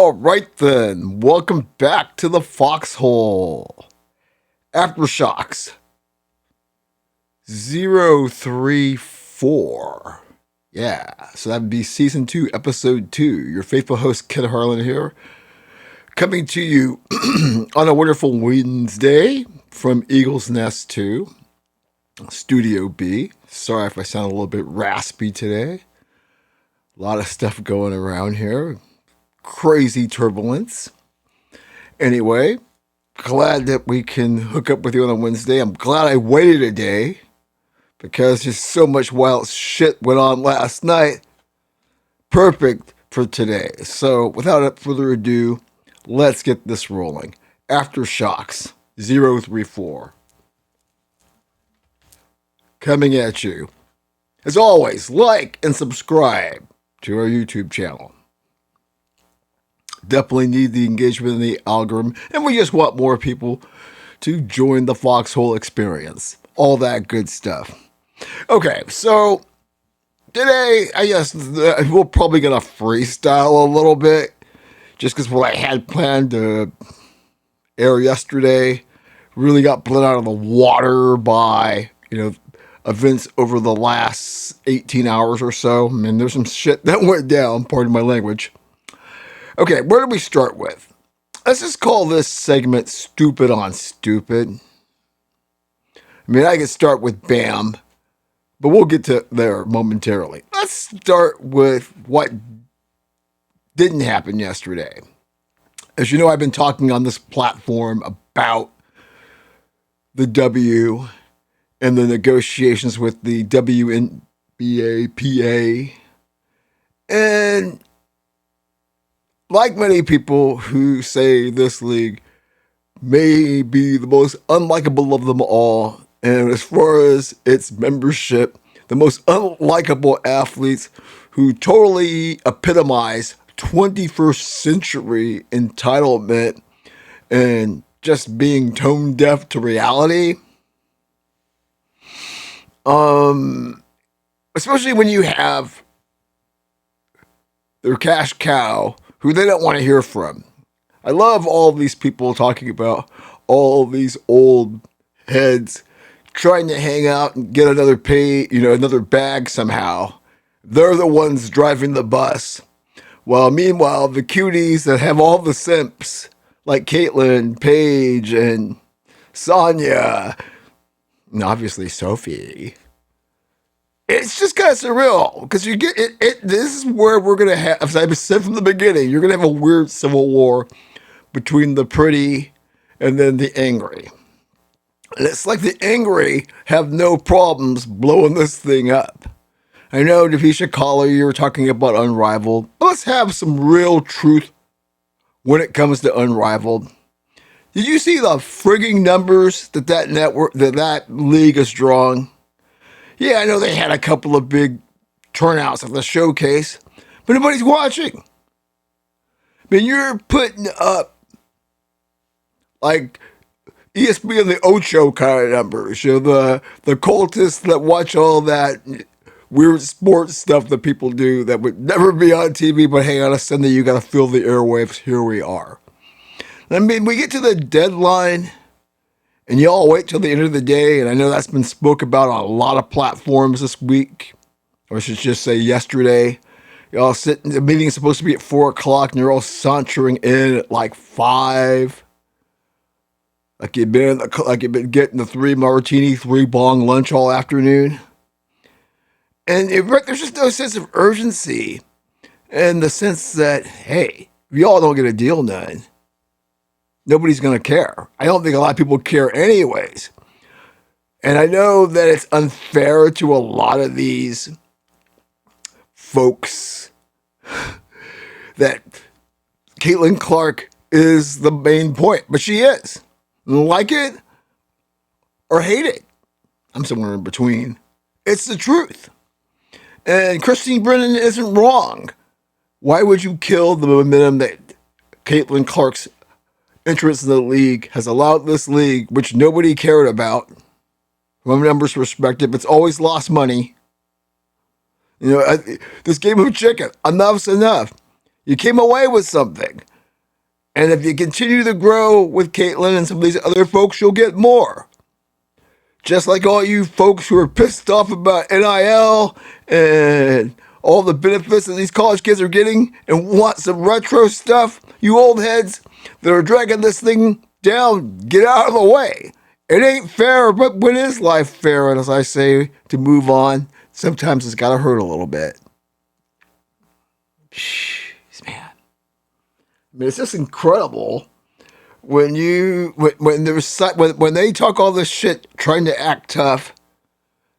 All right then, welcome back to the Foxhole. AfterShoX 034. Yeah, so that would be Season 2, Episode 2. Your faithful host, Ken Harlan here, coming to you on a wonderful Wednesday from Eagle's Nest 2, Studio B. Sorry if I sound a little bit raspy today. A lot of stuff going around here. Crazy turbulence. Anyway, glad that we can hook up with you on a Wednesday. I'm glad I waited a day because just so much wild shit went on last night. Perfect for today. So without further ado, let's get this rolling. AfterShoX 034. Coming at you. As always, like and subscribe to our YouTube channel. Definitely need the engagement in the algorithm, and we just want more people to join the Foxhole experience. All that good stuff. Okay, so today, I guess we're probably going to freestyle a little bit, just because what I had planned to air yesterday really got blown out of the water by, events over the last 18 hours or so. I mean, there's some shit that went down, pardon my language. Okay, where do we start with? Let's just call this segment Stupid on Stupid. I mean, I could start with BAM, but we'll get to there momentarily. Let's start with what didn't happen yesterday. As you know, I've been talking on this platform about the W and the negotiations with the WNBA, and like many people who say this league may be the most unlikable of them all, and as far as its membership, the most unlikable athletes who totally epitomize 21st century entitlement and just being tone deaf to reality. Especially when you have their cash cow who they don't want to hear from. I love all these people talking about all these old heads trying to hang out and get another another bag somehow. They're the ones driving the bus. Well, meanwhile, the cuties that have all the simps, like Caitlyn, Paige, and Sonya, and obviously Sophie, it's just kind of surreal because you get it. This is where we're going to have, as I've said from the beginning, you're going to have a weird civil war between the pretty and then the angry. And it's like the angry have no problems blowing this thing up. I know, Devisha Collar, you were talking about Unrivaled. But let's have some real truth when it comes to Unrivaled. Did you see the frigging numbers that network, that league is drawing? Yeah, I know they had a couple of big turnouts at the showcase, but nobody's watching. I mean, you're putting up like ESPN the Ocho kind of numbers. The cultists that watch all that weird sports stuff that people do that would never be on TV, but hey, on a Sunday you got to fill the airwaves. Here we are. I mean, we get to the deadline, and y'all wait till the end of the day, and I know that's been spoke about on a lot of platforms this week, or I should just say yesterday. Y'all sitting, the meeting is supposed to be at 4 o'clock, and you're all sauntering in at like 5. Like you've been getting the 3 martini, 3 bong lunch all afternoon. And there's just no sense of urgency, and the sense that, hey, if y'all don't get a deal done, nobody's going to care. I don't think a lot of people care anyways. And I know that it's unfair to a lot of these folks that Caitlin Clark is the main point, but she is. Like it or hate it. I'm somewhere in between. It's the truth. And Christine Brennan isn't wrong. Why would you kill the momentum that Caitlin Clark's entrance in the league has allowed this league, which nobody cared about, from a numbers perspective? It's always lost money. This game of chicken, enough's enough. You came away with something. And if you continue to grow with Caitlyn and some of these other folks, you'll get more. Just like all you folks who are pissed off about NIL and all the benefits that these college kids are getting and want some retro stuff, you old heads that are dragging this thing down, get out of the way. It ain't fair, but when is life fair? And as I say, to move on, sometimes it's got to hurt a little bit. Jeez, man. I mean, it's just incredible when they talk all this shit trying to act tough.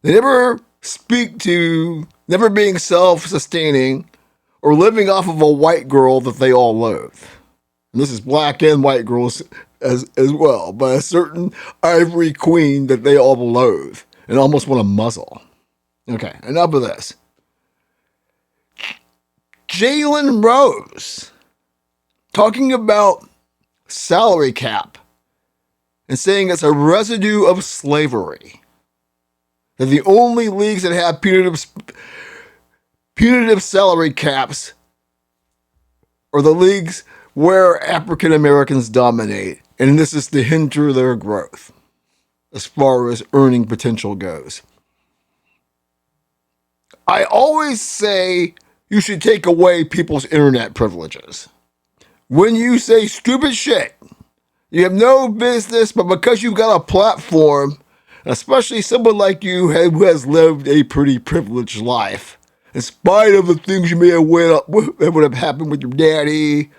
They never speak to never being self-sustaining or living off of a white girl that they all loathe. And this is black and white girls as well, but a certain ivory queen that they all loathe and almost want to muzzle. Okay, enough of this. Jalen Rose talking about salary cap and saying it's a residue of slavery. That the only leagues that have punitive salary caps are the leagues where African Americans dominate, and this is to hinder their growth as far as earning potential goes. I always say you should take away people's internet privileges. When you say stupid shit, you have no business, but because you've got a platform, especially someone like you who has lived a pretty privileged life, in spite of the things you may have that would have happened with your daddy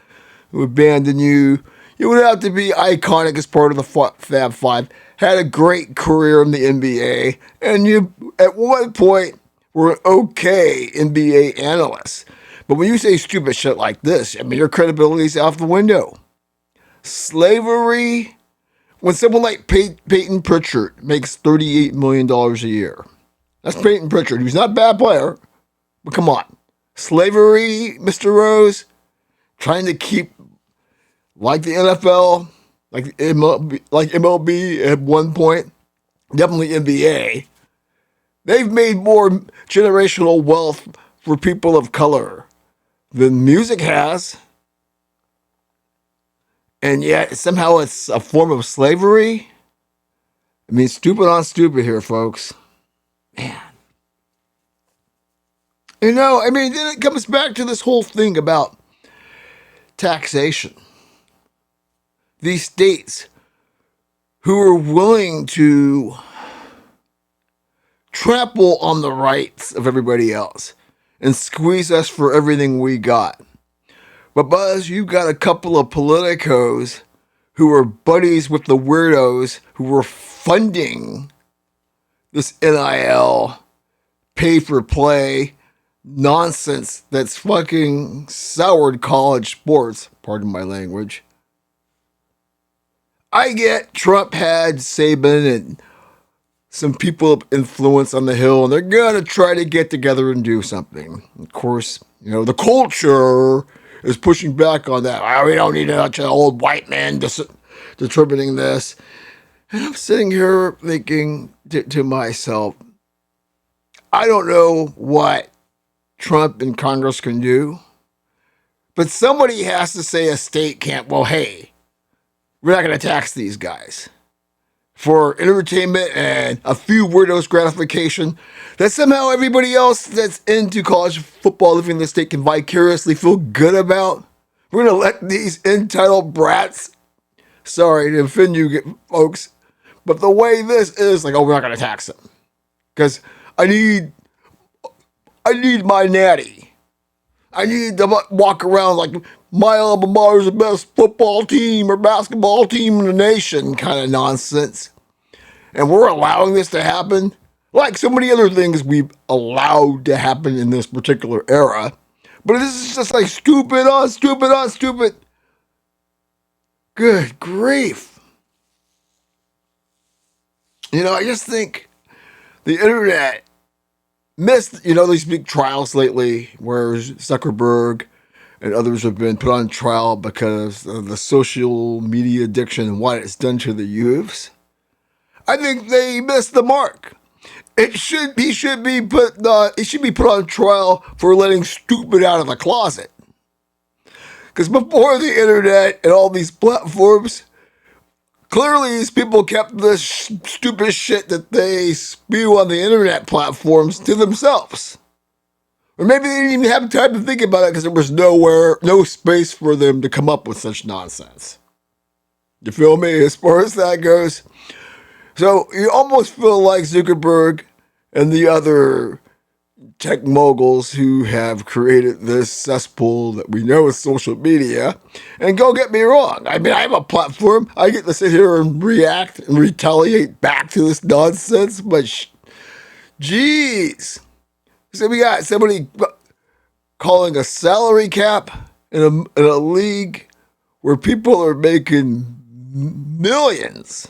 who abandoned you, you would have to be iconic as part of the Fab Five, had a great career in the NBA, and you, at one point, were an okay NBA analyst. But when you say stupid shit like this, I mean, your credibility's out the window. Slavery, when someone like Peyton Pritchard makes $38 million a year. That's Peyton Pritchard, who's not a bad player, but come on. Slavery, Mr. Rose, trying to keep, like the NFL, like MLB at one point, definitely NBA, they've made more generational wealth for people of color than music has. And yet, somehow it's a form of slavery. I mean, stupid on stupid here, folks. Man. You know, I mean, then it comes back to this whole thing about taxation. These states who are willing to trample on the rights of everybody else and squeeze us for everything we got. But Buzz, you've got a couple of politicos who are buddies with the weirdos who were funding this NIL pay-for-play nonsense that's fucking soured college sports, pardon my language. I get Trump had Saban and some people of influence on the Hill, and they're going to try to get together and do something. Of course, you know, the culture is pushing back on that. Oh, we don't need such an old white man determining this. And I'm sitting here thinking to myself, I don't know what Trump and Congress can do, but somebody has to say a state can't, well, hey, we're not going to tax these guys for entertainment and a few weirdos gratification that somehow everybody else that's into college football living in the state can vicariously feel good about. We're going to let these entitled brats, sorry to offend you folks, but the way this is, like, oh, we're not going to tax them because I need my natty. I need to walk around like my alma mater is the best football team or basketball team in the nation kind of nonsense. And we're allowing this to happen like so many other things we've allowed to happen in this particular era. But this is just like stupid on stupid on stupid. Good grief. You know, I just think the internet missed, you know, these big trials lately where Zuckerberg and others have been put on trial because of the social media addiction and what it's done to the youths. I think they missed the mark. He should be put on trial for letting stupid out of the closet. Because before the internet and all these platforms, clearly these people kept this stupid shit that they spew on the internet platforms to themselves. Or maybe they didn't even have time to think about it because there was no space for them to come up with such nonsense. You feel me? As far as that goes. So you almost feel like Zuckerberg and the other tech moguls who have created this cesspool that we know is social media. And don't get me wrong. I mean, I have a platform. I get to sit here and react and retaliate back to this nonsense. But jeez. So we got somebody calling a salary cap in a league where people are making millions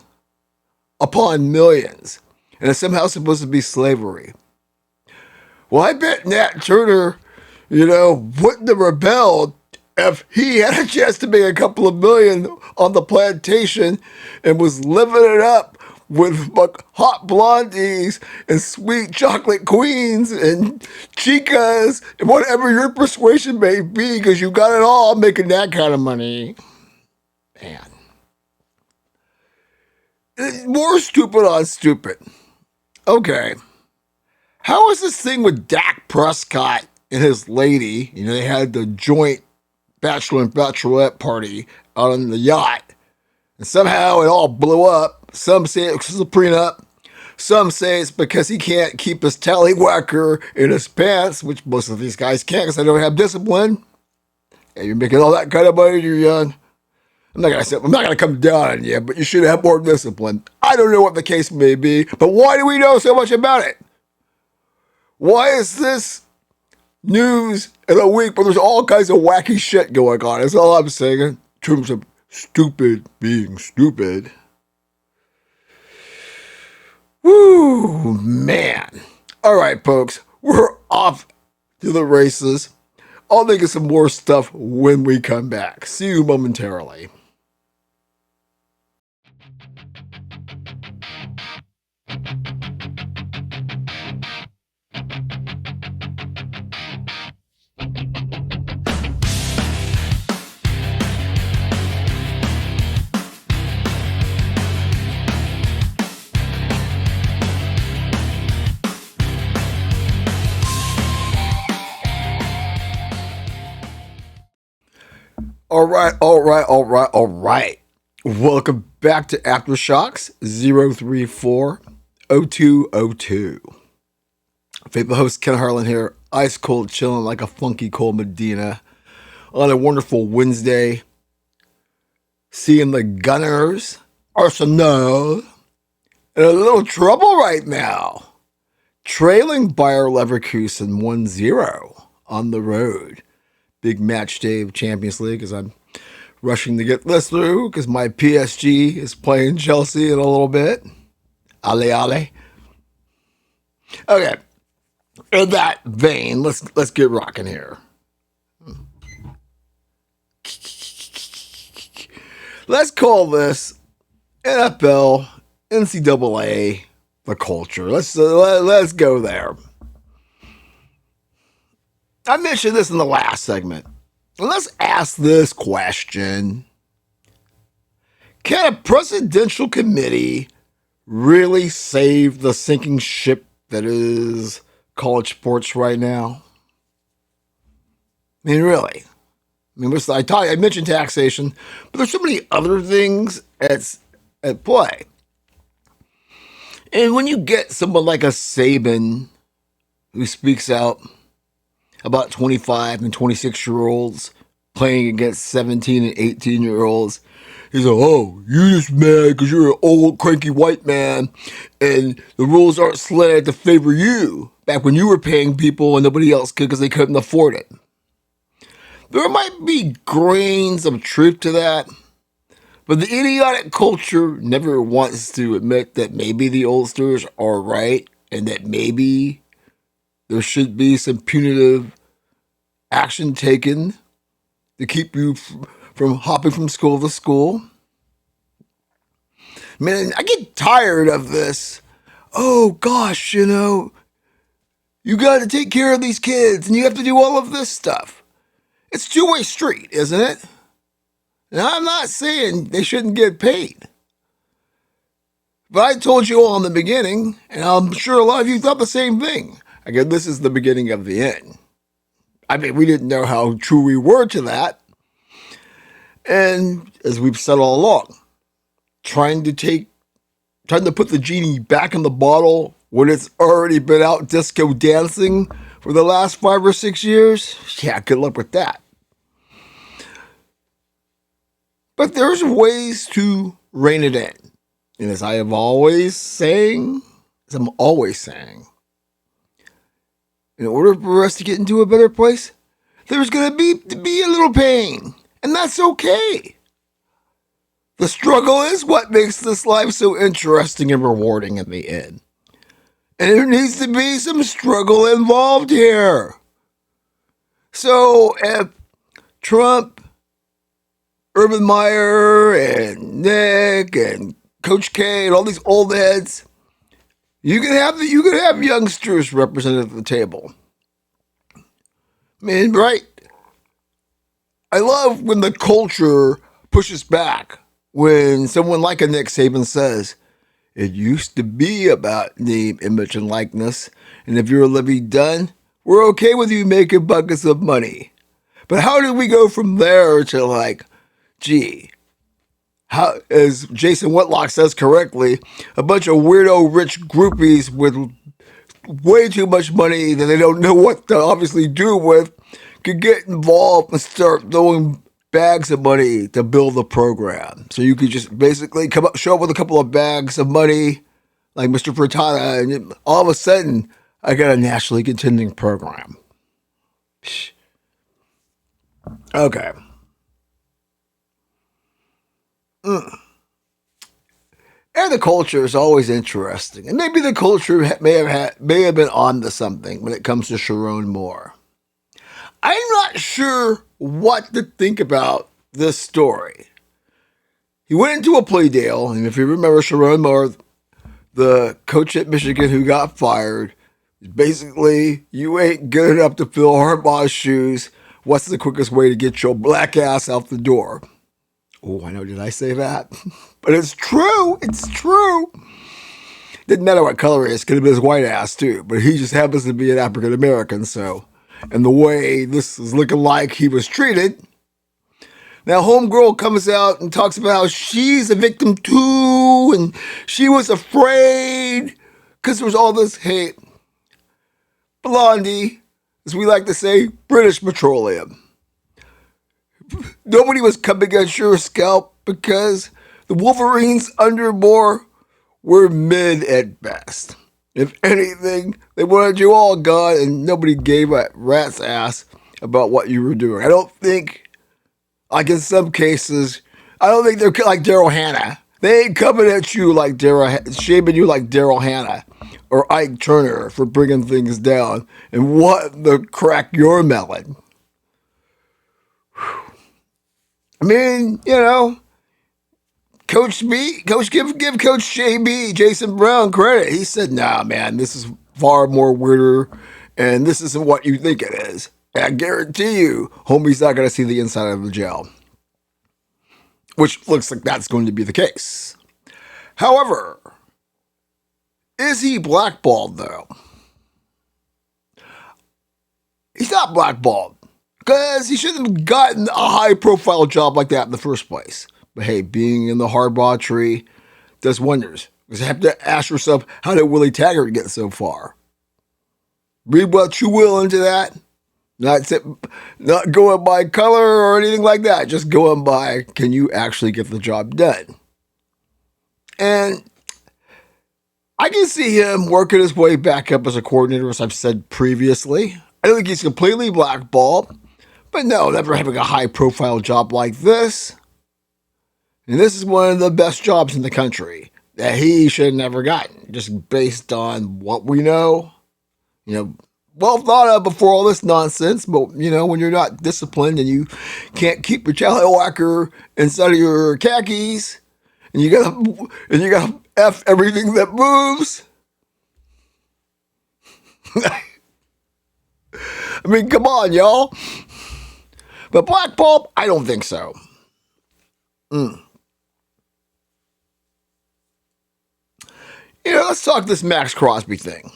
upon millions. And it's somehow supposed to be slavery. Well, I bet Nat Turner, wouldn't have rebelled if he had a chance to make a couple of million on the plantation and was living it up with hot blondies and sweet chocolate queens and chicas and whatever your persuasion may be, because you got it all making that kind of money. Man. More stupid on stupid. Okay. How is this thing with Dak Prescott and his lady? They had the joint bachelor and bachelorette party out on the yacht. And somehow it all blew up. Some say it was a prenup. Some say it's because he can't keep his tallywhacker in his pants, which most of these guys can't because they don't have discipline. And you're making all that kind of money, you're young. I'm not gonna come down on you, but you should have more discipline. I don't know what the case may be, but why do we know so much about it? Why is this news in a week where there's all kinds of wacky shit going on? That's all I'm saying in terms of stupid being stupid. Woo, man. All right, folks, we're off to the races. I'll think of some more stuff when we come back. See you momentarily. All right. Welcome back to AfterShoX 0340202. Faithful host Ken Harlan here, ice cold chilling like a funky cold Medina on a wonderful Wednesday. Seeing the Gunners, Arsenal, in a little trouble right now. Trailing Bayer Leverkusen 1-0 on the road. Big match day of Champions League as I'm rushing to get this through because my PSG is playing Chelsea in a little bit. Ale. Okay. In that vein, let's get rocking here. Let's call this NFL, NCAA, the culture. Let's go there. I mentioned this in the last segment. Let's ask this question. Can a presidential committee really save the sinking ship that is college sports right now? I mean, really. I mentioned taxation, but there's so many other things at play. And when you get someone like a Saban who speaks out about 25 and 26-year-olds playing against 17 and 18-year-olds. He's like, oh, you're just mad because you're an old, cranky white man and the rules aren't slanted to favor you back when you were paying people and nobody else could because they couldn't afford it. There might be grains of truth to that, but the idiotic culture never wants to admit that maybe the oldsters are right and that maybe there should be some punitive action taken to keep you from hopping from school to school. Man, I get tired of this. Oh, gosh, you got to take care of these kids and you have to do all of this stuff. It's a two-way street, isn't it? And I'm not saying they shouldn't get paid. But I told you all in the beginning, and I'm sure a lot of you thought the same thing. Again, this is the beginning of the end. I mean, we didn't know how true we were to that. And as we've said all along, trying to put the genie back in the bottle when it's already been out disco dancing for the last 5 or 6 years, yeah, good luck with that. But there's ways to rein it in. And as I'm always saying, in order for us to get into a better place, there's going to be a little pain. And that's okay. The struggle is what makes this life so interesting and rewarding in the end. And there needs to be some struggle involved here. So if Trump, Urban Meyer, and Nick, and Coach K, and all these old heads, you can have youngsters represented at the table. I mean, right? I love when the culture pushes back. When someone like a Nick Saban says, it used to be about name, image, and likeness, and if you're a living Dunn, we're okay with you making buckets of money. But how did we go from there to like, gee, how, as Jason Whitlock says correctly, a bunch of weirdo rich groupies with way too much money that they don't know what to obviously do with could get involved and start throwing bags of money to build the program. So you could just basically show up with a couple of bags of money, like Mr. Furtada, and all of a sudden, I got a nationally contending program. Okay. And the culture is always interesting, and maybe the culture may have been onto something when it comes to Sharon Moore. I'm not sure what to think about this story. He went into a plea deal, and if you remember, Sharon Moore, the coach at Michigan who got fired, basically, you ain't good enough to fill Harbaugh's shoes. What's the quickest way to get your black ass out the door? Oh, I know, did I say that? But it's true. It's true. Didn't matter what color he is, could have been his white ass too, but he just happens to be an African American, so. And the way this is looking like he was treated. Now, homegirl comes out and talks about how she's a victim too, and she was afraid because there was all this hate. Blondie, as we like to say, British Petroleum. Nobody was coming against your scalp because the Wolverines under Moore were mid at best. If anything, they wanted you all gone and nobody gave a rat's ass about what you were doing. I don't think, like in some cases, I don't think they're like Daryl Hannah. They ain't coming at you like shaming you like Daryl Hannah or Ike Turner for bringing things down and what the crack you're melon. I mean, you know, give Coach JB, Jason Brown credit. He said, nah, man, this is far more weirder, and this isn't what you think it is. And I guarantee you, homie's not going to see the inside of the jail. Which looks like that's going to be the case. However, is he blackballed, though? He's not blackballed. Because he shouldn't have gotten a high-profile job like that in the first place. But hey, being in the Harbaugh tree does wonders. Because you have to ask yourself, how did Willie Taggart get so far? Read what you will into that. Not going by color or anything like that. Just going by, can you actually get the job done? And I can see him working his way back up as a coordinator, as I've said previously. I don't think he's completely blackballed. But no, never having a high-profile job like this. And this is one of the best jobs in the country that he should have never gotten, just based on what we know. You know, well thought of before all this nonsense, but, you know, when you're not disciplined and you can't keep your tallywhacker inside of your khakis, and you gotta F everything that moves. I mean, come on, y'all. But Black Pulp, I don't think so. Let's talk this Max Crosby thing.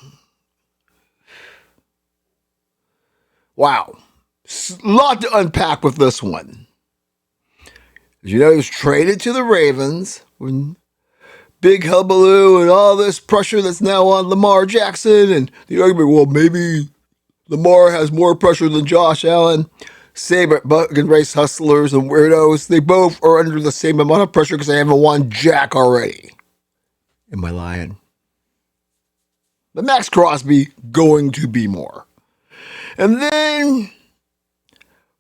Wow. A lot to unpack with this one. As you know, he was traded to the Ravens when big hullabaloo and all this pressure that's now on Lamar Jackson, and the argument, well, maybe Lamar has more pressure than Josh Allen. Same bucket race hustlers and weirdos. They both are under the same amount of pressure because they haven't won jack already. Am I lying? But Max Crosby going to be more. And then,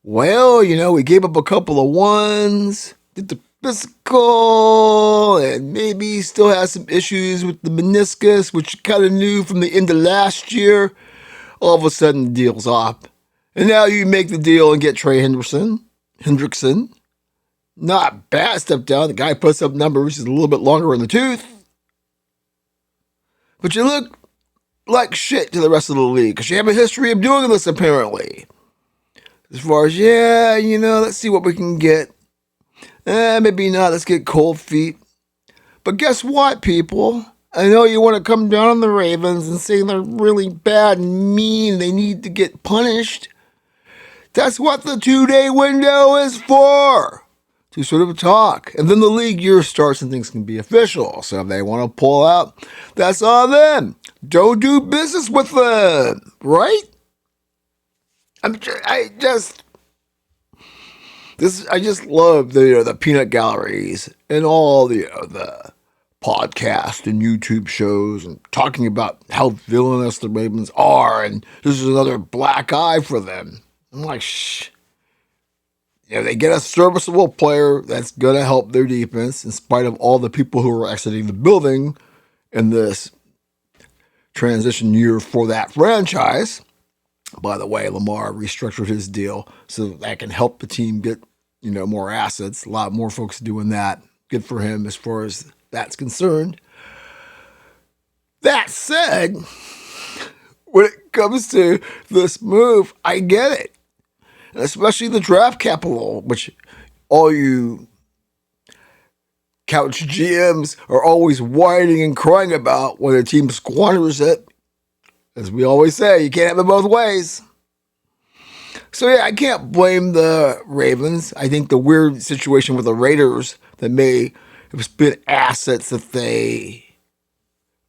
well, we gave up a couple of ones, did the physical, and maybe he still has some issues with the meniscus, which you kind of knew from the end of last year. All of a sudden, the deal's off. And now you make the deal and get Trey Hendrickson. Not bad step down. The guy puts up numbers, which is a little bit longer in the tooth. But you look like shit to the rest of the league because you have a history of doing this, apparently. As far as, let's see what we can get. Maybe not. Let's get cold feet. But guess what, people? I know you want to come down on the Ravens and say they're really bad and mean. They need to get punished. That's what the 2-day window is for. To sort of talk. And then the league year starts and things can be official. So if they want to pull out, that's on them. Don't do business with them. Right? I just love the peanut galleries and all the podcast and YouTube shows and talking about how villainous the Ravens are, and this is another black eye for them. I'm like, shh. They get a serviceable player that's going to help their defense in spite of all the people who are exiting the building in this transition year for that franchise. By the way, Lamar restructured his deal so that can help the team get, more assets. A lot more folks doing that. Good for him as far as that's concerned. That said, when it comes to this move, I get it. And especially the draft capital, which all you couch GMs are always whining and crying about when a team squanders it. As we always say, you can't have it both ways. So yeah, I can't blame the Ravens. I think the weird situation with the Raiders that may have spent assets that they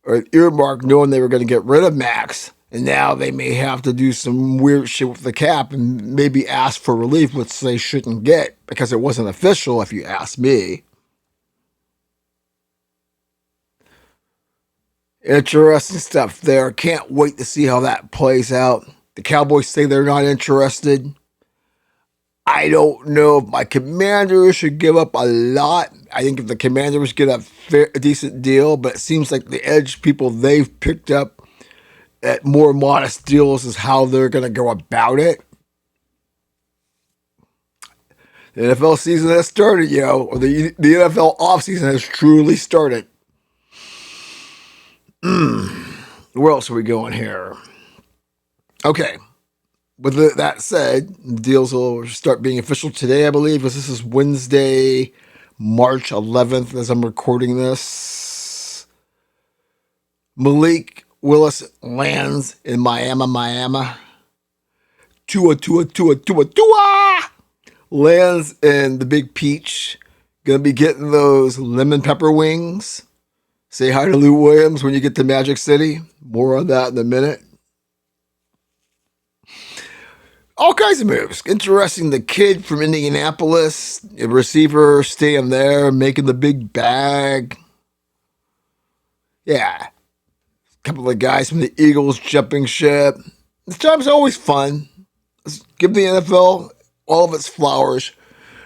are earmarked knowing they were going to get rid of Max, and now they may have to do some weird shit with the cap and maybe ask for relief, which they shouldn't get because it wasn't official, if you ask me. Interesting stuff there. Can't wait to see how that plays out. The Cowboys say they're not interested. I don't know if my Commanders should give up a lot. I think if the Commanders get a decent deal, but it seems like the edge people they've picked up at more modest deals is how they're going to go about it. The NFL season has started, or the NFL offseason has truly started. Where else are we going here? Okay. With that said, deals will start being official today, I believe, because this is Wednesday, March 11th, as I'm recording this. Malik Willis lands in Miami. Tua. Lands in the Big Peach. Gonna be getting those lemon pepper wings. Say hi to Lou Williams when you get to Magic City. More on that in a minute. All kinds of moves. Interesting. The kid from Indianapolis, a receiver, staying there, making the big bag. Yeah. A couple of guys from the Eagles jumping ship. This time's always fun. Let's give the NFL all of its flowers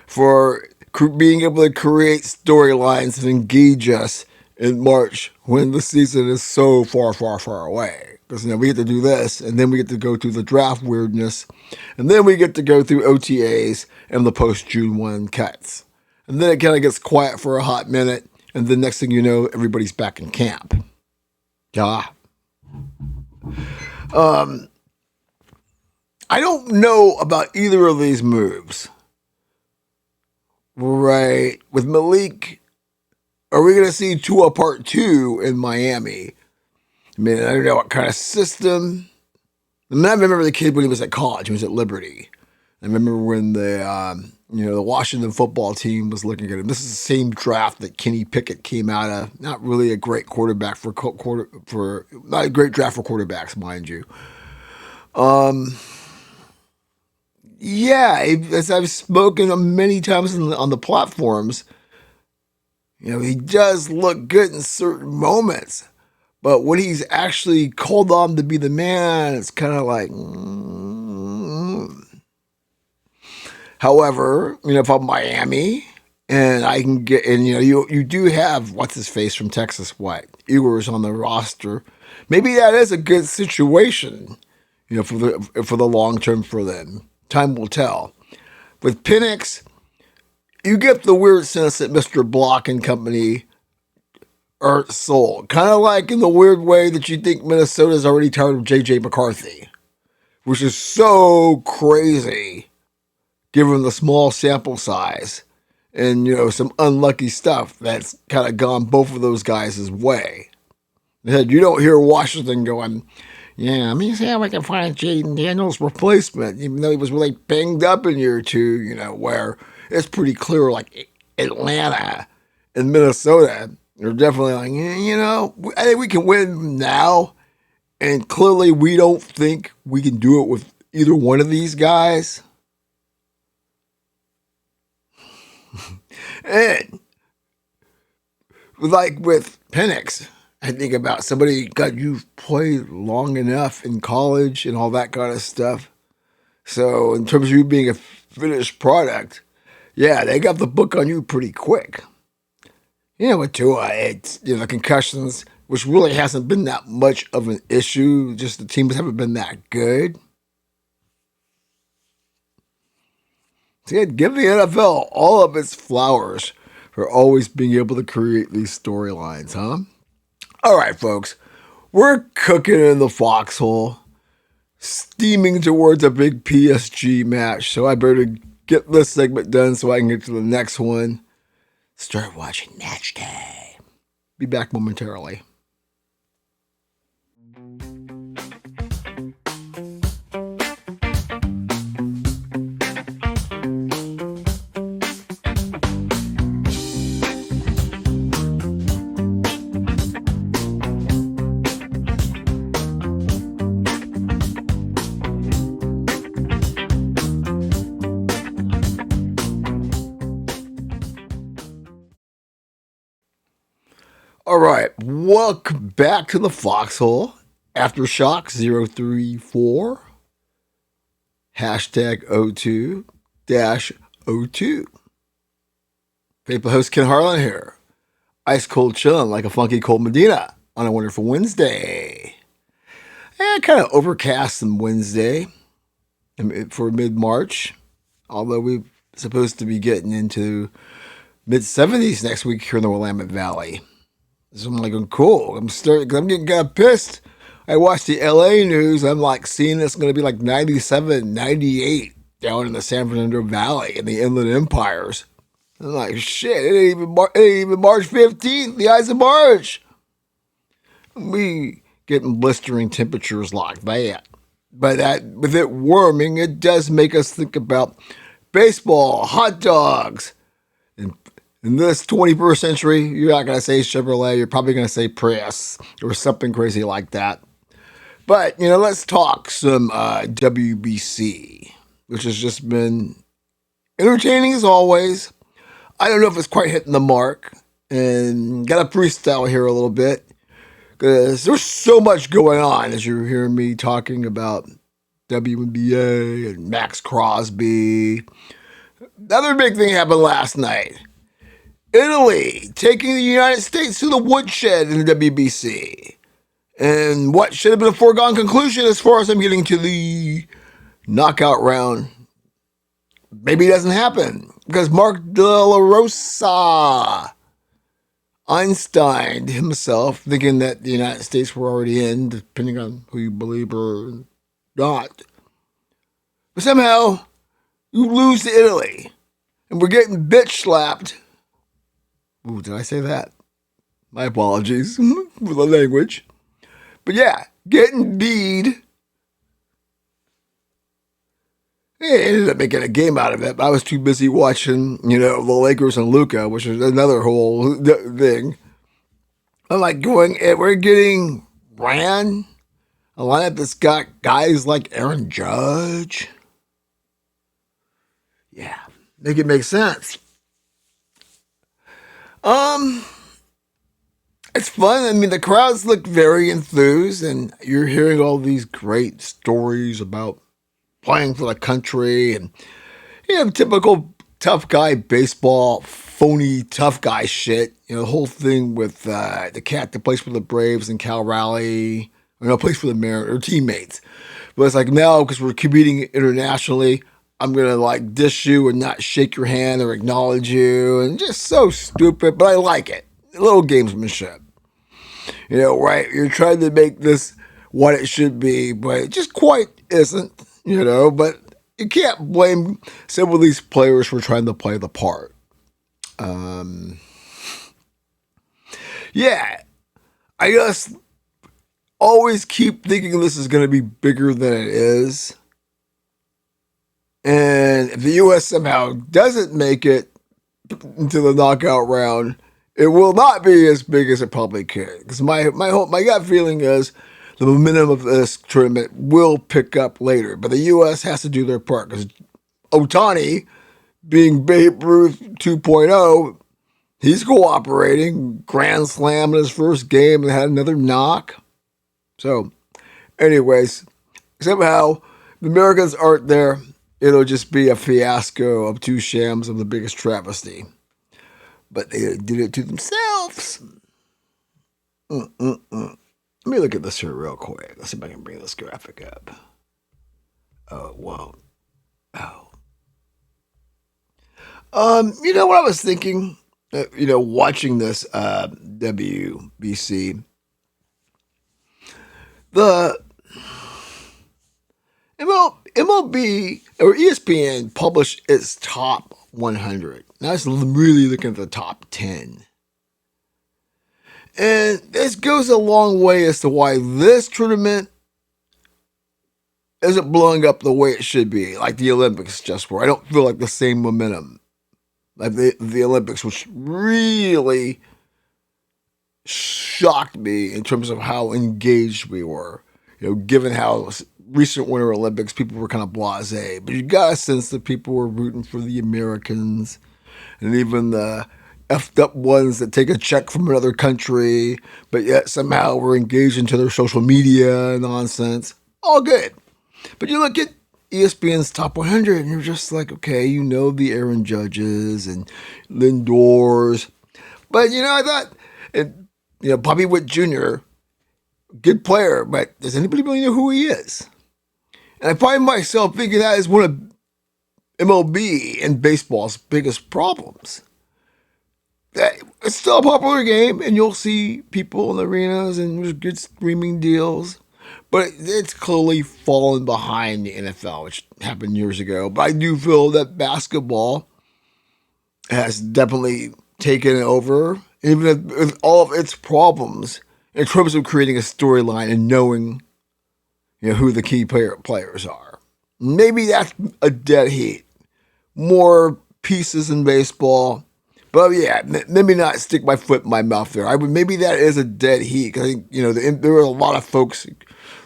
for being able to create storylines that engage us in March when the season is so far, far, far away. Because we get to do this, and then we get to go through the draft weirdness, and then we get to go through OTAs and the post-June 1 cuts. And then it kind of gets quiet for a hot minute, and the next thing you know, everybody's back in camp. Yeah. I don't know about either of these moves. Right. With Malik, are we going to see Tua Part 2 in Miami? I mean, I don't know what kind of system. I mean, I remember the kid when he was at college. He was at Liberty. I remember when the Washington football team was looking at him. This is the same draft that Kenny Pickett came out of. Not really a great quarterback for not a great draft for quarterbacks, mind you. Yeah, as I've spoken many times on the platforms, he does look good in certain moments. But when he's actually called on to be the man, it's kind of like. However, if I'm Miami and I can get, and you do have what's his face from Texas, Ewers on the roster. Maybe that is a good situation, for the long term for them. Time will tell. With Penix, you get the weird sense that Mr. Block and company are sold. Kind of like in the weird way that you think Minnesota's already tired of J.J. McCarthy, which is so crazy given the small sample size and, some unlucky stuff that's kind of gone both of those guys' way. You don't hear Washington going, yeah, let me see how I can find Jaden Daniels' replacement, even though he was really banged up in year two, where it's pretty clear, like Atlanta and Minnesota are definitely like, I think we can win now. And clearly we don't think we can do it with either one of these guys. And like with Penix, I think about somebody, God, you've played long enough in college and all that kind of stuff. So in terms of you being a finished product, yeah, they got the book on you pretty quick. With Tua, it's, the concussions, which really hasn't been that much of an issue. Just the teams haven't been that good. So yeah, give the NFL all of its flowers for always being able to create these storylines, huh? All right, folks, we're cooking in the foxhole, steaming towards a big PSG match. So I better get this segment done so I can get to the next one. Start watching Match Day. Be back momentarily. All right, welcome back to the Foxhole. AfterShoX 034 hashtag O2-02. Faithful host Ken Harlan here. Ice cold chilling like a funky cold Medina on a wonderful Wednesday. Kind of overcast on Wednesday for mid-March, although we're supposed to be getting into mid-70s next week here in the Willamette Valley. So I'm like, cool. I'm getting kind of pissed. I watched the LA news. I'm like seeing it's going to be like 97, 98 down in the San Fernando Valley in the Inland Empires. I'm like, shit, it ain't even March 15th, the Ides of March. We getting blistering temperatures like that. But with it warming, it does make us think about baseball, hot dogs. In this 21st century, you're not going to say Chevrolet. You're probably going to say Prius or something crazy like that. But, let's talk some WBC, which has just been entertaining as always. I don't know if it's quite hitting the mark. And got to freestyle here a little bit. Because there's so much going on as you're hearing me talking about WNBA and Max Crosby. Another big thing happened last night. Italy taking the United States to the woodshed in the WBC. And what should have been a foregone conclusion as far as I'm getting to the knockout round, maybe it doesn't happen. Because Mark De La Rosa, Einstein himself, thinking that the United States were already in, depending on who you believe or not. But somehow, you lose to Italy. and we're getting bitch slapped. Ooh, did I say that? My apologies for the language. But yeah, getting beat. They ended up making a game out of it, but I was too busy watching, the Lakers and Luka, which is another whole thing. I'm like we're getting ran a lineup that's got guys like Aaron Judge. Yeah, make it make sense. Um, it's fun. I mean, the crowds look very enthused, and you're hearing all these great stories about playing for the country, and typical tough guy baseball, phony tough guy shit. The whole thing with the cat that plays for the Braves and Cal Raleigh, or no, plays for the Mariners, or teammates. But it's like, no, because we're competing internationally, I'm gonna like dish you and not shake your hand or acknowledge you, and just so stupid. But I like it. A little gamesmanship. Right? You're trying to make this what it should be, but it just quite isn't. But you can't blame some of these players for trying to play the part. Yeah, I just always keep thinking this is going to be bigger than it is. And if the U.S. somehow doesn't make it into the knockout round, it will not be as big as it probably could. Because my gut feeling is the momentum of this tournament will pick up later. But the U.S. has to do their part because Otani, being Babe Ruth 2.0, he's cooperating. Grand slam in his first game and had another knock. So, anyways, somehow the Americans aren't there. It'll just be a fiasco of two shams of the biggest travesty. But they did it to themselves. Let me look at this here real quick. Let's see if I can bring this graphic up. Oh, it won't. Oh. What I was thinking? Watching this WBC, the MLB or ESPN published its top 100. Now it's really looking at the top 10. And this goes a long way as to why this tournament isn't blowing up the way it should be, like the Olympics just were. I don't feel like the same momentum. Like the Olympics, which really shocked me in terms of how engaged we were. Given how recent Winter Olympics, people were kind of blasé. But you got a sense that people were rooting for the Americans and even the effed up ones that take a check from another country, but yet somehow we're engaged into their social media nonsense. All good. But you look at ESPN's top 100 and you're just like, okay, the Aaron Judges and Lindors. But, I thought, Bobby Witt Jr., good player, but does anybody really know who he is? And I find myself thinking that is one of MLB and baseball's biggest problems. It's still a popular game, and you'll see people in the arenas, and there's good streaming deals. But it's clearly fallen behind the NFL, which happened years ago. But I do feel that basketball has definitely taken over, even with all of its problems, in terms of creating a storyline and knowing, who the key players are. Maybe that's a dead heat. More pieces in baseball. But yeah, maybe not stick my foot in my mouth there. Maybe that is a dead heat. Because I think, there are a lot of folks,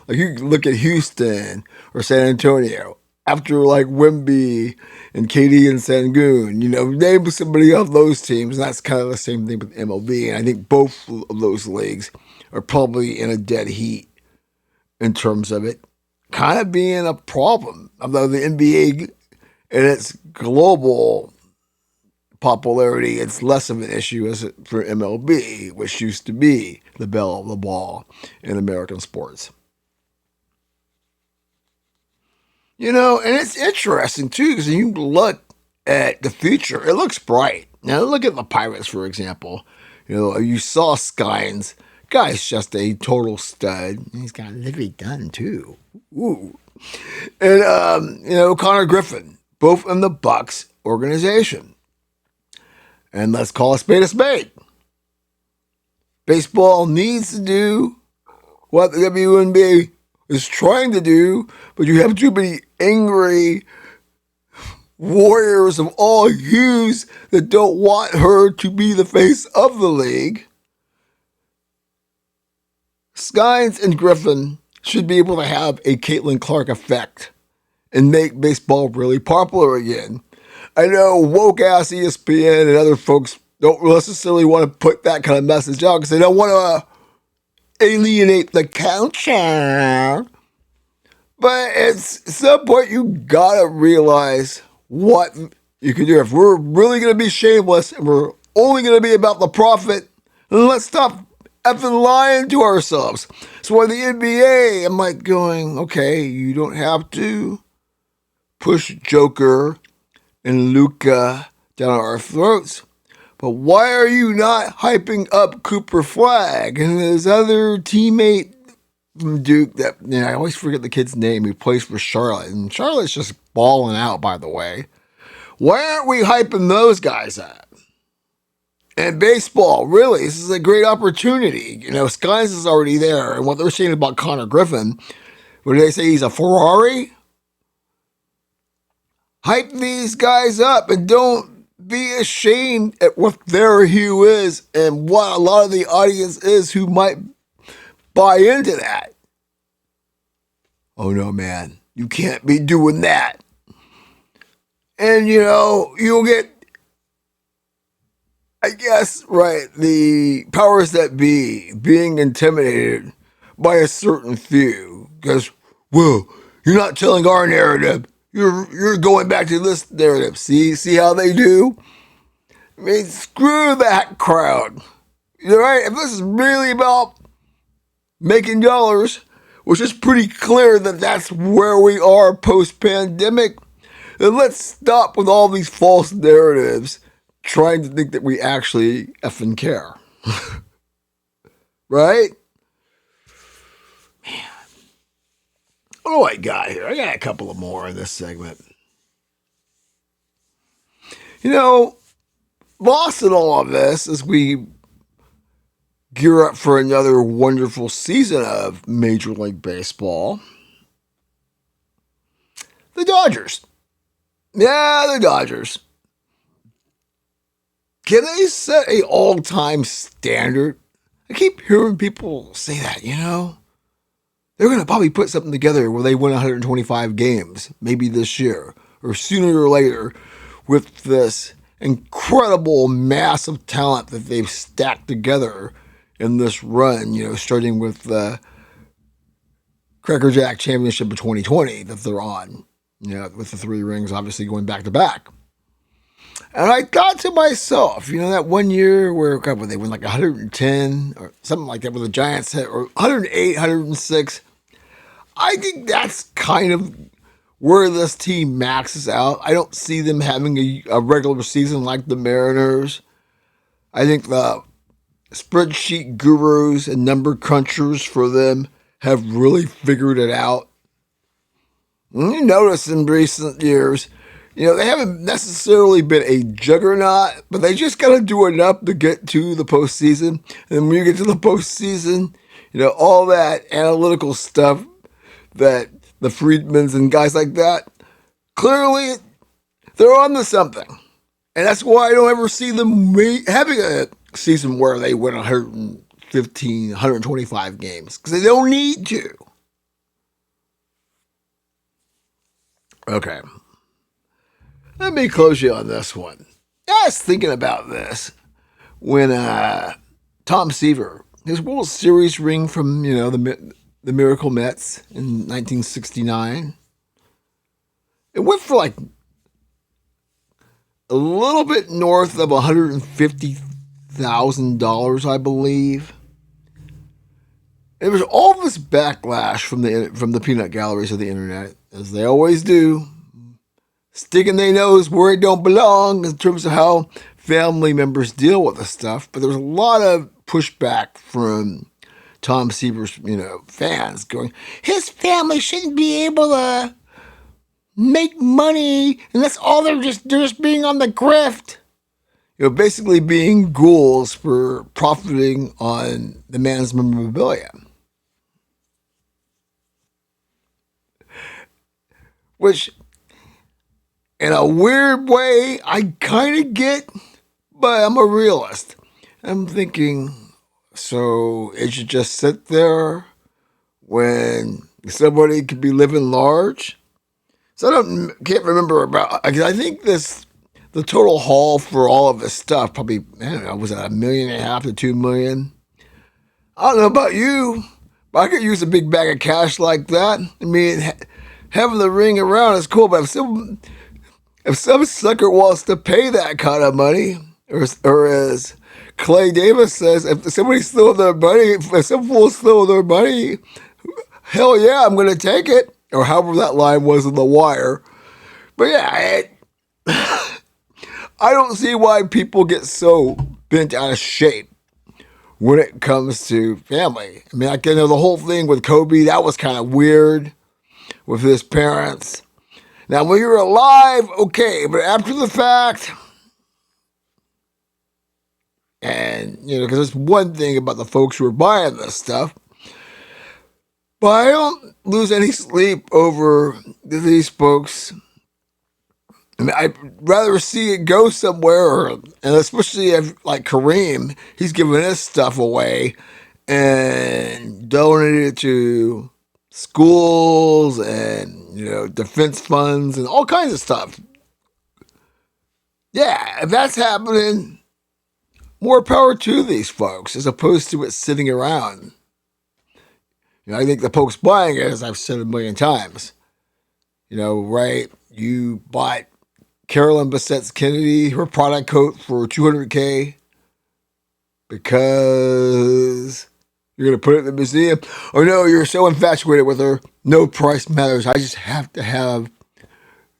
like you look at Houston or San Antonio, after like Wemby and KD and Sangoon, name somebody of those teams. And that's kind of the same thing with MLB. And I think both of those leagues are probably in a dead heat in terms of it kind of being a problem. Although the NBA and its global popularity, it's less of an issue as for MLB, which used to be the belle of the ball in American sports. And it's interesting too, because you look at the future, it looks bright. Now look at the Pirates, for example. You saw Skynes. Guy's just a total stud. He's got Livy Dunn too. Ooh. And Connor Griffin, both in the Bucks organization. And let's call a spade a spade. Baseball needs to do what the WNBA is trying to do, but you have too many angry warriors of all hues that don't want her to be the face of the league. Skynes and Griffin should be able to have a Caitlin Clark effect and make baseball really popular again. I know woke ass ESPN and other folks don't necessarily want to put that kind of message out because they don't want to alienate the culture. But at some point, you gotta realize what you can do. If we're really gonna be shameless and we're only gonna be about the profit, then let's stop effing lying to ourselves. So in the NBA, I'm like going, okay, you don't have to push Joker and Luka down our throats. But why are you not hyping up Cooper Flag and his other teammate from Duke that, I always forget the kid's name, who plays for Charlotte. And Charlotte's just balling out, by the way. Why aren't we hyping those guys up? And baseball, really, this is a great opportunity. Skies is already there. And what they're saying about Connor Griffin, what do they say, he's a Ferrari? Hype these guys up and don't be ashamed at what their hue is and what a lot of the audience is who might buy into that. Oh no, man, you can't be doing that. And you'll get, I guess, right, the powers that be being intimidated by a certain few. Because, well, you're not telling our narrative. You're going back to this narrative. See how they do? I mean, screw that crowd. Right? If this is really about making dollars, which is pretty clear that that's where we are post-pandemic, then let's stop with all these false narratives trying to think that we actually effing care. Right? Man. What do I got here? I got a couple of more in this segment. Lost in all of this as we gear up for another wonderful season of Major League Baseball. The Dodgers. Yeah, the Dodgers. Can they set an all-time standard? I keep hearing people say that, They're going to probably put something together where they win 125 games, maybe this year, or sooner or later, with this incredible mass of talent that they've stacked together in this run, starting with the Cracker Jack Championship of 2020 that they're on, with the 3 rings obviously going back to back. And I thought to myself, that one year where they win like 110 or something like that with the Giants hit, or 108, 106. I think that's kind of where this team maxes out. I don't see them having a regular season like the Mariners. I think the spreadsheet gurus and number crunchers for them have really figured it out. And you notice in recent years, they haven't necessarily been a juggernaut, but they just got to do enough to get to the postseason. And when you get to the postseason, all that analytical stuff that the Friedmans and guys like that, clearly they're on to something. And that's why I don't ever see them having a season where they win 115, 125 games, because they don't need to. Okay. Let me close you on this one. I was thinking about this when Tom Seaver, his World Series ring from, the Miracle Mets in 1969, it went for like a little bit north of $150,000, I believe. There was all this backlash from the peanut galleries of the internet, as they always do, sticking their nose where it don't belong in terms of how family members deal with this stuff. But there was a lot of pushback from Tom Seaver's, fans going, his family shouldn't be able to make money, and that's all they're just being on the grift. basically being ghouls for profiting on the man's memorabilia. Which, in a weird way, I kind of get, but I'm a realist. I'm thinking, so it should just sit there when somebody could be living large? So can't remember about, I think the total haul for all of this stuff probably, I don't know, was it $1.5 million to $2 million? I don't know about you, but I could use a big bag of cash like that. I mean, having the ring around is cool, but if some sucker wants to pay that kind of money, or as Clay Davis says, if somebody stole their money, if some fool stole their money, hell yeah, I'm going to take it. Or however that line was in The Wire. But yeah, I don't see why people get so bent out of shape when it comes to family. I mean, I know the whole thing with Kobe, that was kind of weird with his parents. Now, when you're alive, okay, but after the fact, and, because there's one thing about the folks who are buying this stuff, but I don't lose any sleep over these folks. I mean, I'd rather see it go somewhere, and especially if, like Kareem, he's giving his stuff away and donated it to schools and, defense funds and all kinds of stuff. Yeah, if that's happening, more power to these folks as opposed to it sitting around. I think the folks buying it, as I've said a million times, right? You bought Carolyn Bassett's Kennedy, her product coat for $200K because you're going to put it in the museum. Or no, you're so infatuated with her, no price matters. I just have to have,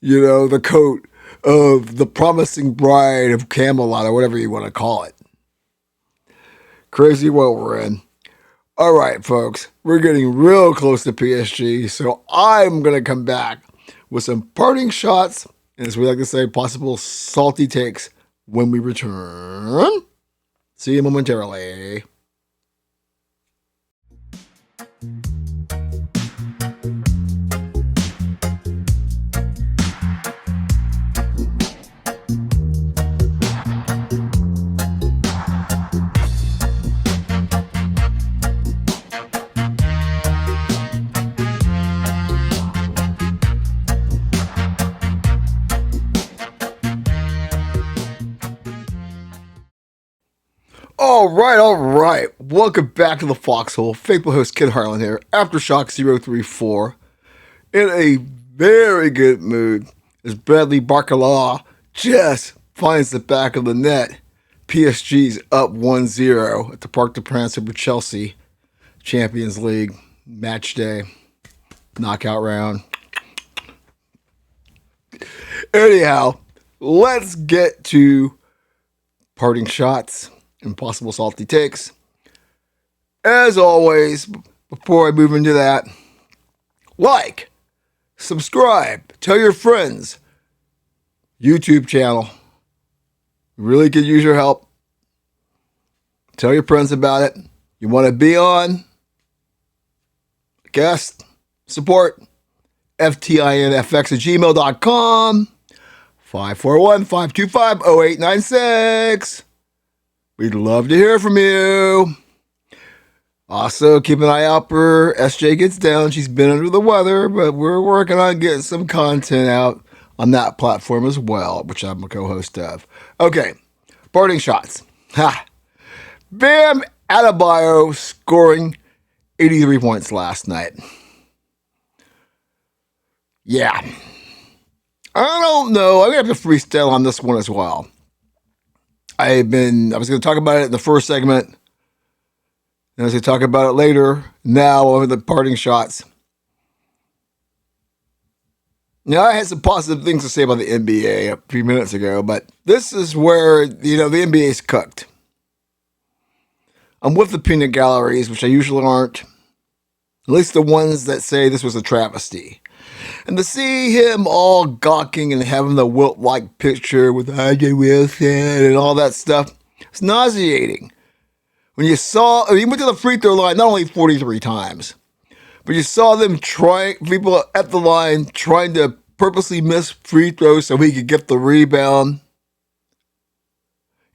the coat of the promising bride of Camelot or whatever you want to call it. Crazy world we're in. All right, folks, we're getting real close to PSG, so I'm going to come back with some parting shots, and as we like to say, possible salty takes when we return. See you momentarily. All right. Welcome back to the Foxhole. Faithful host Kid Harlan here. AfterShoX 034. In a very good mood as Bradley Barcola just finds the back of the net. PSG's up 1-0 at the Parc des Princes over Chelsea. Champions League match day. Knockout round. Anyhow, let's get to parting shots and possible salty takes. As always, before I move into that, like, subscribe, tell your friends. YouTube channel. Really could use your help. Tell your friends about it. You want to be on? Guest, support, ftinfx@gmail.com, 541-525-0896. We'd love to hear from you. Also, keep an eye out for SJ Gets Down. She's been under the weather, but we're working on getting some content out on that platform as well, which I'm a co-host of. Okay, parting shots. Bam Adebayo scoring 83 points last night. Yeah. I don't know. I'm going to have to freestyle on this one as well. I was going to talk about it in the first segment, and I was going to talk about it later. Now, over the parting shots. Now, I had some positive things to say about the NBA a few minutes ago, but this is where, the NBA is cooked. I'm with the peanut galleries, which I usually aren't. At least the ones that say this was a travesty. And to see him all gawking and having the Wilt-like picture with AJ Wilson and all that stuff, it's nauseating. When you saw, he went to the free throw line not only 43 times, but you saw them people at the line trying to purposely miss free throws so he could get the rebound.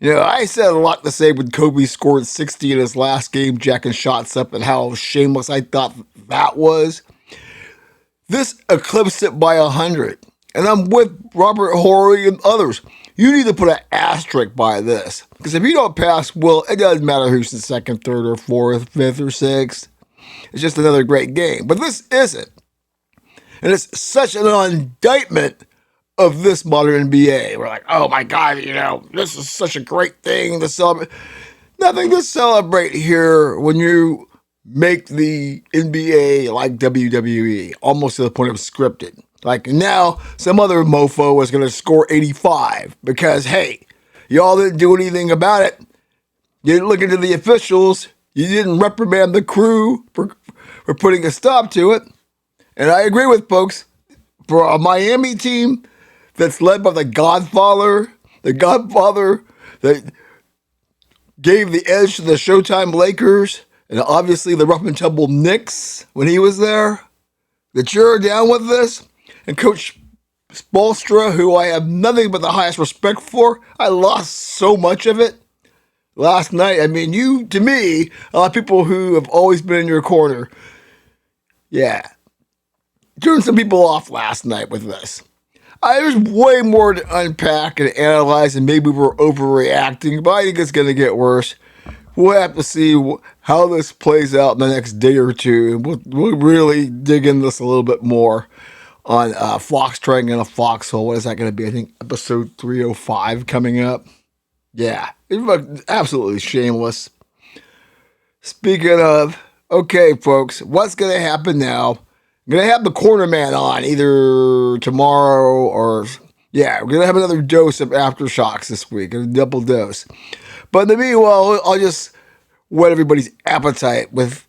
You know, I said a lot to say when Kobe scored 60 in his last game, jacking shots up, and how shameless I thought that was. This eclipsed it by 100. And I'm with Robert Horry and others. You need to put an asterisk by this. Because if you don't pass, well, it doesn't matter who's in second, third, or fourth, fifth, or sixth. It's just another great game. But this isn't. And it's such an indictment of this modern NBA. We're like, oh my God, you know, this is such a great thing to celebrate. Nothing to celebrate here when you make the NBA like WWE, almost to the point of scripted. Like now, some other mofo is going to score 85 because, hey, y'all didn't do anything about it. You didn't look into the officials. You didn't reprimand the crew for putting a stop to it. And I agree with folks. For a Miami team that's led by the Godfather that gave the edge to the Showtime Lakers, and obviously the rough and tumble Knicks when he was there, that you're down with this. And Coach Spoelstra, who I have nothing but the highest respect for, I lost so much of it last night. I mean, you, to me, a lot of people who have always been in your corner, yeah, turned some people off last night with this. There's way more to unpack and analyze, and maybe we're overreacting, but I think it's going to get worse. We'll have to see how this plays out in the next day or two, and we'll really dig into this a little bit more on Fox Trying in a Foxhole. What is that going to be? I think episode 305 coming up. Yeah, it's absolutely shameless. Speaking of, okay, folks, what's going to happen now? I'm going to have the corner man on either tomorrow or, yeah, we're going to have another dose of AfterShoX this week, a double dose. But in the meanwhile, I'll just whet everybody's appetite with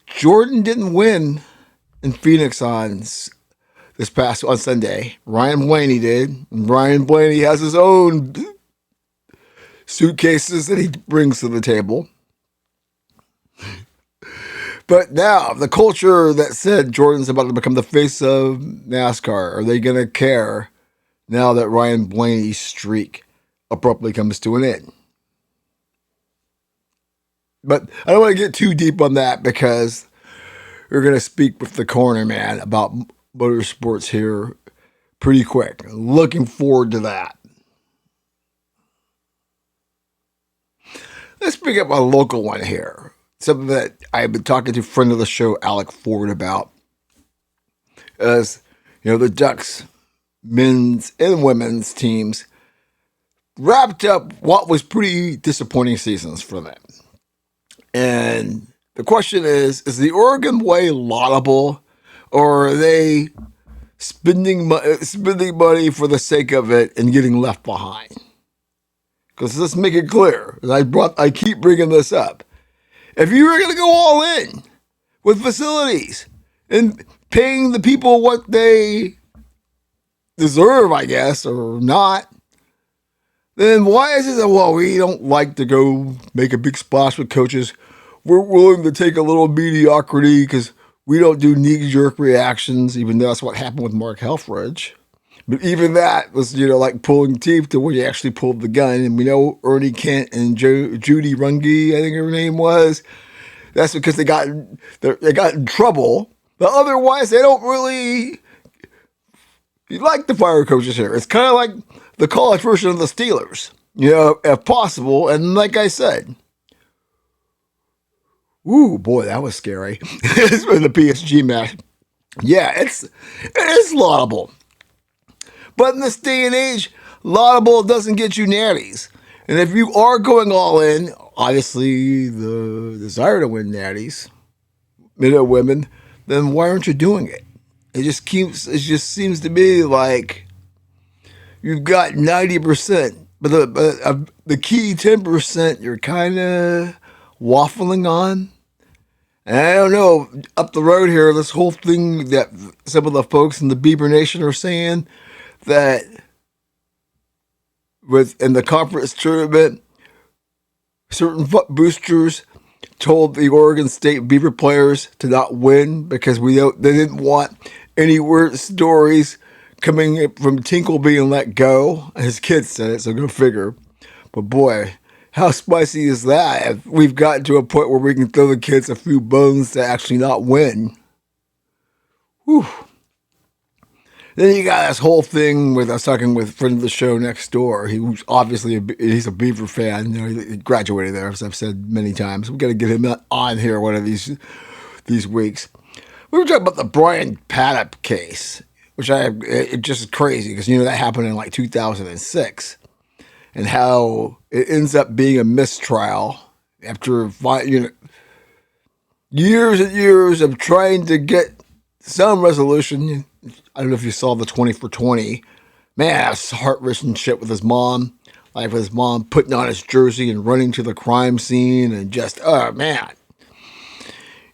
Jordan didn't win in Phoenix on Sunday. Ryan Blaney did. And Ryan Blaney has his own suitcases that he brings to the table. But now, the culture that said Jordan's about to become the face of NASCAR, are they going to care now that Ryan Blaney's streak abruptly comes to an end? But I don't want to get too deep on that because we're going to speak with the corner man about motorsports here pretty quick. Looking forward to that. Let's pick up a local one here. Something that I've been talking to a friend of the show, Alec Ford, about. As, you know, the Ducks men's and women's teams wrapped up what was pretty disappointing seasons for them. And the question is the Oregon way laudable, or are they spending money for the sake of it and getting left behind? Because let's make it clear, and I keep bringing this up. If you were going to go all in with facilities and paying the people what they deserve, I guess, or not, then why is it that, well, we don't like to go make a big splash with coaches. We're willing to take a little mediocrity because we don't do knee-jerk reactions, even though that's what happened with Mark Helfrich. But even that was, you know, like pulling teeth to when you actually pulled the gun. And we know Ernie Kent and Judy Runge, I think her name was. That's because they got in trouble. But otherwise, they don't really like the fire coaches here. It's kind of like the college version of the Steelers, you know, if possible. And like I said, ooh, boy, that was scary. It's been the PSG match. Yeah, it is laudable. But in this day and age, laudable doesn't get you natties. And if you are going all in, obviously the desire to win natties, men or women, then why aren't you doing it? It just seems to me like you've got 90%, but the key 10% you're kind of waffling on. And I don't know, up the road here, this whole thing that some of the folks in the Beaver Nation are saying that with in the conference tournament, certain boosters told the Oregon State Beaver players to not win because they didn't want any weird stories coming from Tinkle being let go. His kids said it, so go figure. But boy, how spicy is that? If we've gotten to a point where we can throw the kids a few bones to actually not win. Whew. Then you got this whole thing with I was talking with a friend of the show next door. He's obviously he's a Beaver fan. You know, he graduated there, as I've said many times. We got to get him on here one of these weeks. We were talking about the Brian Paddock case, which it just is crazy because you know that happened in like 2006, and how it ends up being a mistrial after years and years of trying to get some resolution. I don't know if you saw the 20 for 20. Man, that's heart-wrenching shit with his mom. Like with his mom putting on his jersey and running to the crime scene and just, oh man.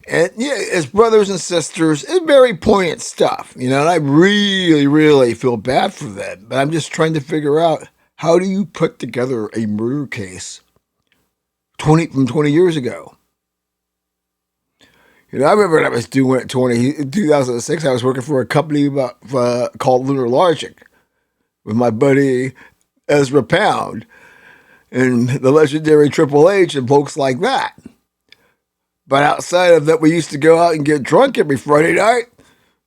And yeah, his brothers and sisters, it's very poignant stuff, you know, and I really, really feel bad for them. But I'm just trying to figure out, how do you put together a murder case from 20 years ago? You know, I remember when I was doing it in 2006, I was working for a company called Lunar Logic with my buddy Ezra Pound and the legendary Triple H and folks like that. But outside of that, we used to go out and get drunk every Friday night.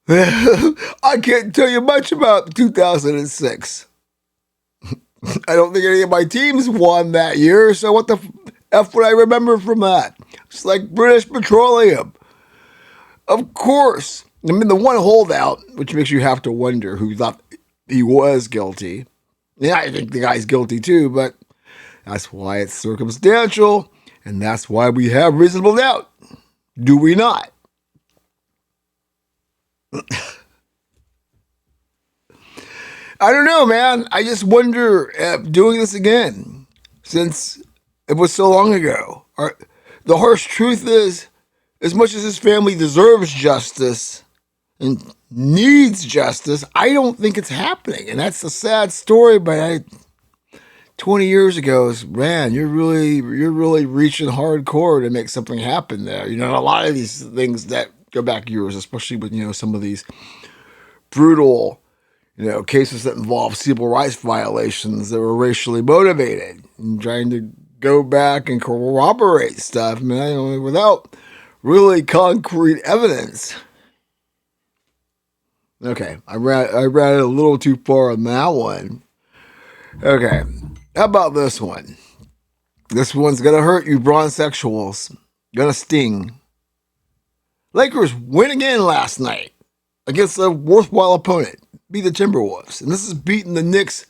I can't tell you much about 2006. I don't think any of my teams won that year, so what the F would I remember from that? It's like British Petroleum. Of course. I mean, the one holdout, which makes you have to wonder who thought he was guilty. Yeah, I think the guy's guilty too, but that's why it's circumstantial, and that's why we have reasonable doubt. Do we not? I don't know, man. I just wonder if doing this again, since it was so long ago. The harsh truth is, as much as his family deserves justice and needs justice, I don't think it's happening. And that's a sad story, but 20 years ago, man, you're really reaching hardcore to make something happen there. You know, a lot of these things that go back years, especially with, you know, some of these brutal, you know, cases that involve civil rights violations that were racially motivated, and trying to go back and corroborate stuff, man, without really concrete evidence. Okay, I ran it a little too far on that one. Okay, how about this one? This one's gonna hurt you, bronzexuals. Gonna sting. Lakers win again last night against a worthwhile opponent, beat the Timberwolves. And this is beating the Knicks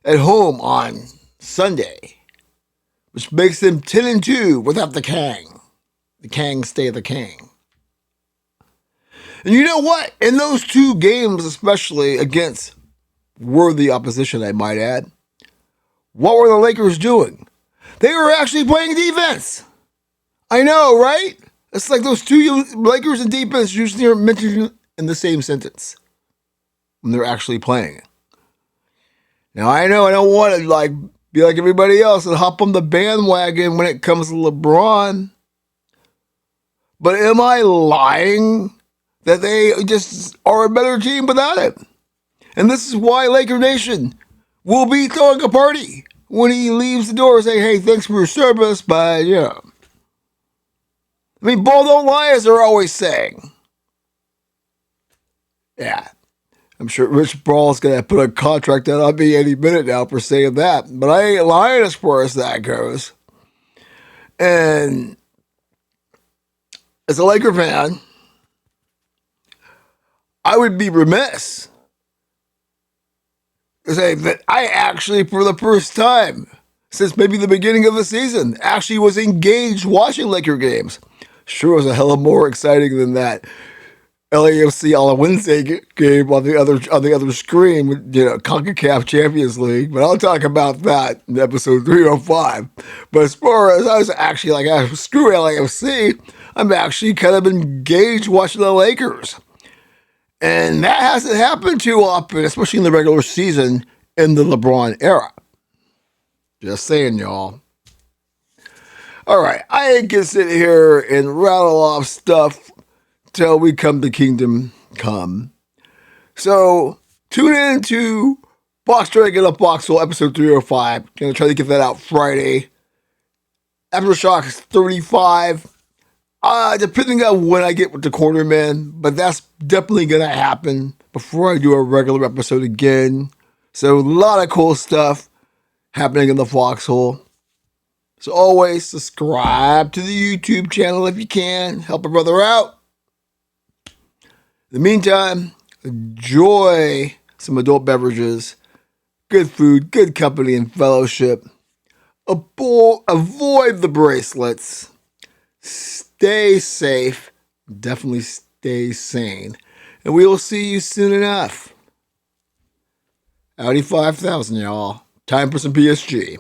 at home on Sunday, which makes them 10-2 without the Kang. The Kang stay the Kang. And you know what? In those two games, especially against worthy opposition, I might add, what were the Lakers doing? They were actually playing defense. I know, right? It's like those two Lakers and defense usually are mentioned in the same sentence when they're actually playing. Now, I know I don't want to be like everybody else and hop on the bandwagon when it comes to LeBron. But am I lying that they just are a better team without him? And this is why Laker Nation will be throwing a party when he leaves the door saying, hey, thanks for your service, but, you know. I mean, ball don't lie, as they're always saying. Yeah. I'm sure Rich Ball's going to put a contract out on me any minute now for saying that. But I ain't lying as far as that goes. And as a Laker fan, I would be remiss to say that I actually, for the first time since maybe the beginning of the season, actually was engaged watching Laker games. Sure was a hell of more exciting than that LAFC on a Wednesday game on the other screen with, you know, CONCACAF Champions League. But I'll talk about that in episode 305. But as far as I was actually like, screw LAFC, I'm actually kind of engaged watching the Lakers. And that hasn't happened too often, especially in the regular season in the LeBron era. Just saying, y'all. All right, I ain't gonna sit here and rattle off stuff till we come to Kingdom Come. So tune in to Box Dragon of Foxhole episode 305. Gonna try to get that out Friday. AfterShoX 35. Depending on when I get with the corner man, but that's definitely gonna happen before I do a regular episode again. So a lot of cool stuff happening in the Foxhole. So always subscribe to the YouTube channel if you can. Help a brother out. In the meantime, enjoy some adult beverages, good food, good company, and fellowship. Avoid the bracelets. Stay safe. Definitely stay sane. And we will see you soon enough. Audi 5000, y'all. Time for some PSG.